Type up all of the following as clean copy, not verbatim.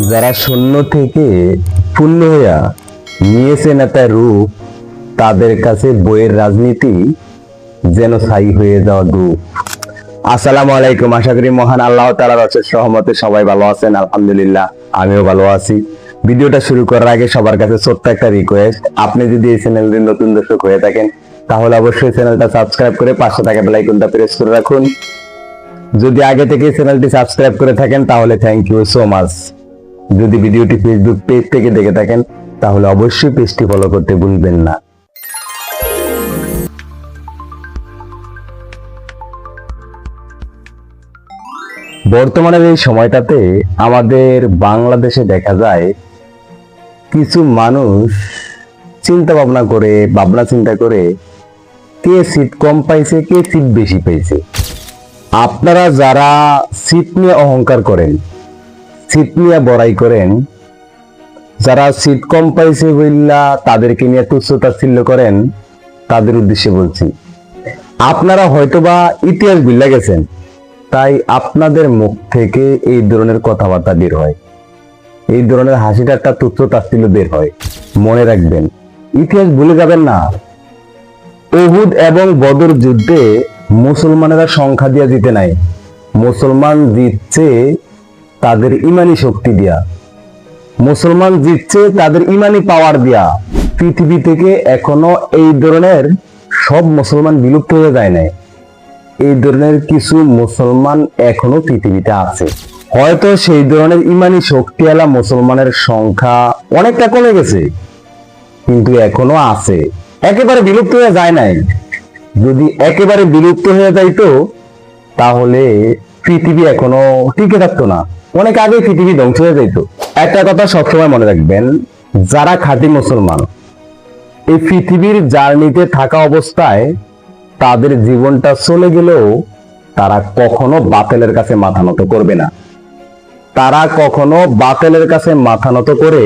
যারা শূন্য থেকে পূর্ণ হইয়া নিয়েছে নেতার রূপ, তাদের কাছে বইয়ের রাজনীতি যেন ছাই হয়ে যাওয়া ধূপ। আসসালামু আলাইকুম। আশা করি মহান আল্লাহ তাআলার অশেষ রহমতে সবাই ভালো আছেন। আলহামদুলিল্লাহ, আমিও ভালো আছি। ভিডিওটা শুরু করার আগে সবার কাছে ছোট্ট একটা রিকোয়েস্ট, আপনি যদি এই চ্যানেলের নতুন দর্শক হয়ে থাকেন তাহলে অবশ্যই চ্যানেলটা সাবস্ক্রাইব করে পাশে থাকা বেল আইকনটা প্রেস করে রাখুন। যদি আগে থেকে চ্যানেলটি সাবস্ক্রাইব করে থাকেন তাহলে থ্যাংক ইউ সো মাচ। যদি ভিডিওটি ফেসবুক পেজ থেকে দেখে থাকেন তাহলে অবশ্যই পেজটি ফলো করতে ভুলবেন না। বর্তমানের এই সময়টাতে আমাদের বাংলাদেশে দেখা যায় কিছু মানুষ ভাবনা চিন্তা করে কে সিট কম পাইছে, কে সিট বেশি পাইছে। আপনারা যারা সিট নিয়ে অহংকার করেন, সিট নিয়ে বড়াই করেন, যারা সিট কম পাইছে বইলা তাদেরকে নিয়ে তুচ্ছ-তাচ্ছিল্য করেন, তাদের উদ্দেশ্যে বলছি, আপনারা হয়তোবা ইতিহাস ভুলে গেছেন, তাই আপনাদের মুখ থেকে এই ধরনের কথাবার্তা বের হয়, এই ধরনের হাসি ঠাট্টা তুচ্ছ-তাচ্ছিল্য বের হয়। মনে রাখবেন, ইতিহাস ভুলে যাবেন না। উহুদ এবং বদর যুদ্ধে মুসলমানেরা সংখ্যা দিয়া জিতে নাই, মুসলমান জিতছে তাদের ইমানি শক্তি দিয়া, মুসলমান জিতছে তাদের ইমানি পাওয়ার দিয়া। পৃথিবী থেকে এখনো এই ধরনের সব মুসলমান বিলুপ্ত হয়ে যায় নাই, এই ধরনের কিছু মুসলমান এখনো পৃথিবীতে আছে। হয়তো সেই ধরনের ইমানি শক্তিওয়ালা মুসলমানের সংখ্যা অনেকটা কমে গেছে, কিন্তু এখনো আছে, একেবারে বিলুপ্ত হয়ে যায় নাই। যদি একেবারে বিলুপ্ত হয়ে যাইতো তাহলে পৃথিবী এখনো টিকে থাকতো না, অনেক আগে পৃথিবী ধ্বংস হয়ে যাইত। একটা কথা সবসময় মনে রাখবেন, যারা খাঁটি মুসলমান এই পৃথিবীর জার্নিতে থাকা অবস্থায় তাদের জীবনটা চলে গেলেও তারা কখনো বাতিলের কাছে মাথা নত করবে না। তারা কখনো বাতিলের কাছে মাথা নত করে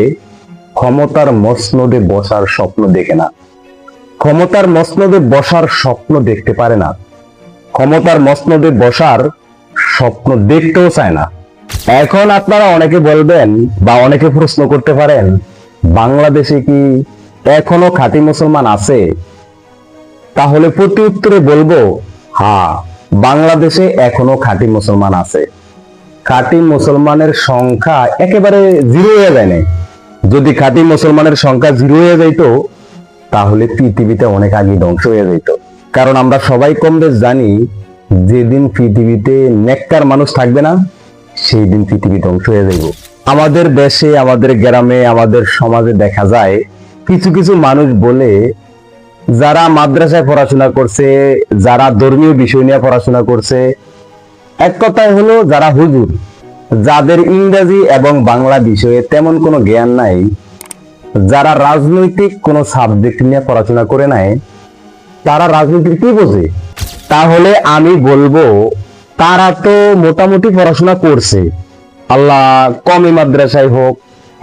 ক্ষমতার মসনদে বসার স্বপ্ন দেখে না, ক্ষমতার মসনদে বসার স্বপ্ন দেখতে পারে না, ক্ষমতার মসনদে বসার স্বপ্ন দেখতেও চায় না। এখন আপনারা অনেকে বলবেন বা অনেকে প্রশ্ন করতে পারেন, বাংলাদেশে কি এখনো খাঁটি মুসলমান আছে? তাহলে প্রতি উত্তরে বলবো, হ্যাঁ, বাংলাদেশে এখনো খাঁটি মুসলমান আছে। খাঁটি মুসলমানের সংখ্যা একেবারে জিরো হয়ে যায় না। যদি খাঁটি মুসলমানের সংখ্যা জিরো হয়ে যাইতো তাহলে পৃথিবীতে অনেক আগে ধ্বংস হয়ে যেত। কারণ আমরা সবাই কম বেশ জানি, যেদিন পৃথিবীতে নেককার মানুষ থাকবে না সেই দিন পৃথিবী ধ্বংস হয়ে যাইব। আমাদের দেশে, আমাদের গ্রামে, আমাদের সমাজে দেখা যায় কিছু কিছু মানুষ বলে, যারা মাদ্রাসায় পড়াশোনা করছে, যারা ধর্মীয় বিষয় নিয়ে পড়াশোনা করছে, এক কথায় হলো যারা হুজুর, যাদের ইংরেজি এবং বাংলা বিষয়ে তেমন কোনো জ্ঞান নাই, যারা রাজনৈতিক কোনো সাবজেক্ট নিয়ে পড়াশোনা করে নাই, তারা রাজনীতির কি বোঝে? তাহলে আমি বলবো, তারা তো মোটামুটি পড়াশোনা করছে, আল্লাহ কমি মাদ্রাসায় হোক,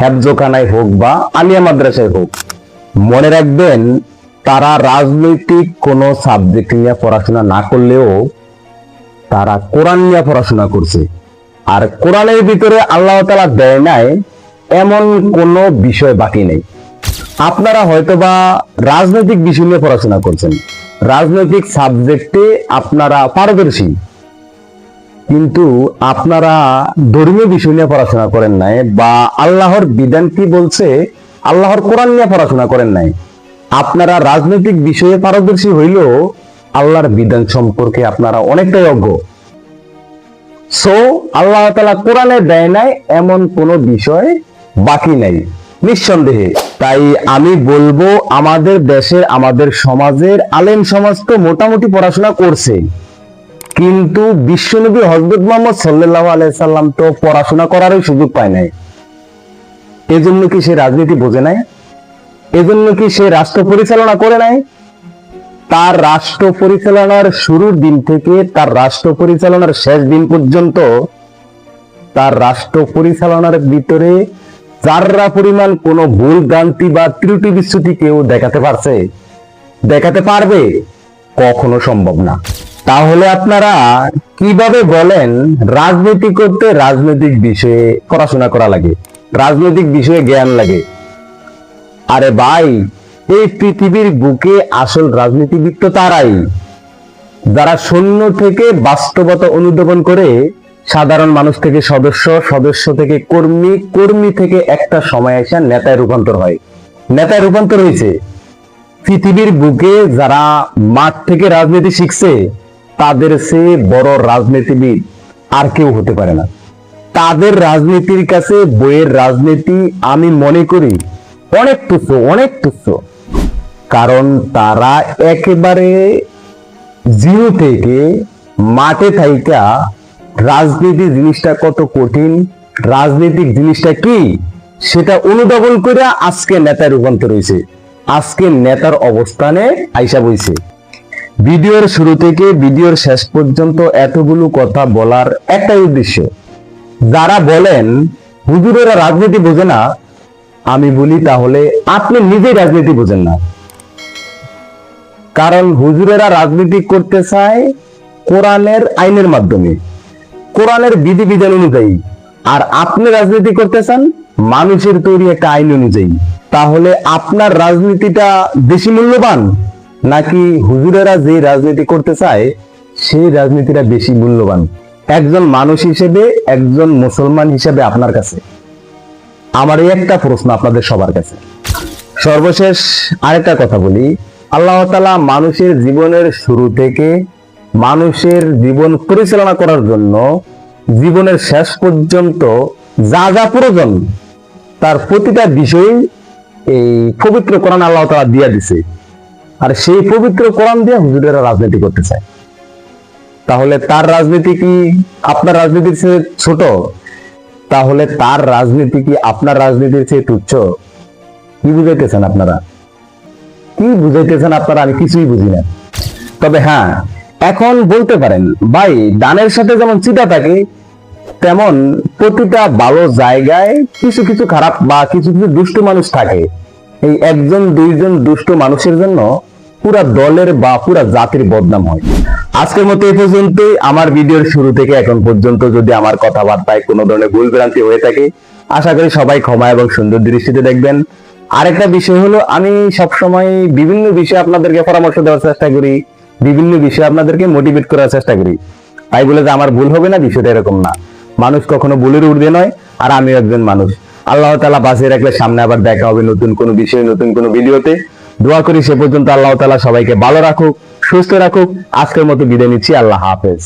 হেফজোখানায় হোক বা আলিয়া মাদ্রাসায় হোক। মনে রাখবেন, তারা রাজনৈতিক কোনো সাবজেক্ট নিয়ে পড়াশোনা না করলেও তারা কোরআন নিয়ে পড়াশোনা করছে। আর কোরআনের ভিতরে আল্লাহ তাআলা দেয় নাই এমন কোন বিষয় বাকি নেই। আপনারা হয়তোবা রাজনৈতিক বিষয় নিয়ে পড়াশোনা করছেন, রাজনৈতিক সাবজেক্টে আপনারা পারদর্শী, কিন্তু আপনারা ধর্মীয় বিষয় নিয়ে পড়াশোনা করেন নাই, বা আল্লাহর বিধান কি বলছে আল্লাহর কোরআন নিয়ে পড়াশোনা করেন নাই। আপনারা রাজনৈতিক বিষয়ে পারদর্শী হইলেও আল্লাহর বিধান সম্পর্কে আপনারা অনেকটাই অজ্ঞ। সো আল্লাহ তাআলা কোরআনে দেয় নাই এমন কোনো বিষয় বাকি নাই নিঃসন্দেহে। তাই আমি বলবো, আমাদের দেশের, আমাদের সমাজের আলেম সমাজ তো মোটামুটি পড়াশোনা করছে, কিন্তু বিশ্বনবী হযরত মুহাম্মদ সাল্লাল্লাহু আলাইহি সাল্লাম তো পড়াশোনা করারই সুযোগ পায় নাই। এজন্য কি সে রাজনীতি বোঝে নাই? এজন্য কি সে রাষ্ট্র পরিচালনা করে নাই? তার রাষ্ট্র পরিচালনার শুরুর দিন থেকে তার রাষ্ট্র পরিচালনার শেষ দিন পর্যন্ত তার রাষ্ট্র পরিচালনার ভিতরে যাররা পরিমাণ কোনো ভুল ভ্রান্তি বা ত্রুটি বিচ্যুতি কেউ দেখাতে পারছে, দেখাতে পারবে? কখনো সম্ভব না। তাহলে আপনারা কিভাবে বলেন রাজনীতি করতে রাজনৈতিক বিষয়ে পড়াশোনা করা লাগে? রাজনৈতিক বিষয়ে জ্ঞান লাগে। আরে ভাই, এই পৃথিবীর বুকে আসল রাজনীতিবিদ তো তারাই যারা শূন্য থেকে বাস্তবতা অনুধাবন করে সাধারণ মানুষ থেকে সদস্য, সদস্য থেকে কর্মী, কর্মী থেকে একটা সময় এসে নেতায় রূপান্তর হয়। নেতায় রূপান্তর হয়েছে। পৃথিবীর বুকে যারা মাঠ থেকে রাজনীতি শিখছে তাদের চেয়ে বড় রাজনীতিবিদ আর কেউ হতে পারে না। তাদের রাজনীতির কাছে বইয়ের রাজনীতি আমি মনে করি অনেক তুচ্ছ, অনেক তুচ্ছ। কারণ তারা একেবারে জিরো থেকে মাঠে থাইকা রাজনীতি জিনিসটা কত কঠিন, রাজনৈতিক জিনিসটা কি সেটা অনুধাবন করে আজকে নেতায় রূপান্তর হয়েছে, আজকে নেতার অবস্থানে আইসা বইছে। ভিডিওর শুরু থেকে ভিডিওর শেষ পর্যন্ত এতগুলো কথা বলার একটাই উদ্দেশ্য, যারা বলেন হুজুরেরা রাজনীতি বোঝে না, আমি বলি তাহলে আপনি নিজেই রাজনীতি বোঝেন না। কারণ হুজুরেরা রাজনীতি করতে চায় কোরআনের আইনের মাধ্যমে, কোরআনের বিধিবিধান অনুযায়ী, আর আপনি রাজনীতি করতে চান মানুষের তৈরি একটা আইন অনুযায়ী। তাহলে আপনার রাজনীতিটা বেশি মূল্যবান নাকি হুজুরেরা যে রাজনীতি করতে চায় সেই রাজনীতিটা বেশি মূল্যবান? একজন মানুষ হিসেবে, একজন মুসলমান হিসেবে আপনার কাছে আমার এই একটা প্রশ্ন আপনাদের সবার কাছে। সর্বশেষ আরেকটা কথা বলি, আল্লাহ তাআলা মানুষের জীবনের শুরু থেকে মানুষের জীবন পরিচালনা করার জন্য জীবনের শেষ পর্যন্ত যা যা প্রয়োজন তার প্রতিটা বিষয় এই পবিত্র কোরআন আল্লাহ তাআলা দিয়া দিছে। আর সেই পবিত্র কোরআন দিয়ে হুজুরেরা রাজনীতি করতে চায়। তাহলে তার রাজনীতি কি আপনার রাজনীতির চেয়ে ছোট? তাহলে তার রাজনীতি কি আপনার রাজনীতির চেয়ে তুচ্ছ? কি বুঝাইতেছেন আপনারা? কি বুঝাইতেছেন আপনারা? আমি কিছুই বুঝি না। তবে হ্যাঁ, এখন বলতে পারেন ভাই ডানের সাথে যেমন চিটা থাকে তেমন প্রতিটা ভালো জায়গায় কিছু কিছু খারাপ বা কিছু কিছু দুষ্ট মানুষ থাকে। এই একজন দুইজন দুষ্ট মানুষের জন্য পুরা দলের বা পুরা জাতির বদনাম হয়। আজকের মতো এই পর্যন্তই। আমার ভিডিওর শুরু থেকে এখন পর্যন্ত যদি আমার কথাবার্তায় কোনো ধরনের ভুল ভ্রান্তি হয়ে থাকে, আশা করি সবাই ক্ষমা এবং সুন্দর দৃষ্টিতে দেখবেন। আরেকটা বিষয় হলো, আমি সবসময় বিভিন্ন বিষয়ে আপনাদেরকে পরামর্শ দেওয়ার চেষ্টা করি, বিভিন্ন বিষয়ে আপনাদেরকে মোটিভেট করার চেষ্টা করি। তাই বলে যে আমার ভুল হবে না, বিষয়টা এরকম না। মানুষ কখনো ভুলের ঊর্ধ্বে নয়, আর আমিও একজন মানুষ। আল্লাহ তাআলা বাঁচিয়ে রাখলে সামনে আবার দেখা হবে নতুন কোনো বিষয়ে, নতুন কোনো ভিডিওতে। দোয়া করি সে পর্যন্ত আল্লাহ তাআলা সবাইকে ভালো রাখুক, সুস্থ রাখুক। আজকের মতো বিদায় নিচ্ছি। আল্লাহ হাফেজ।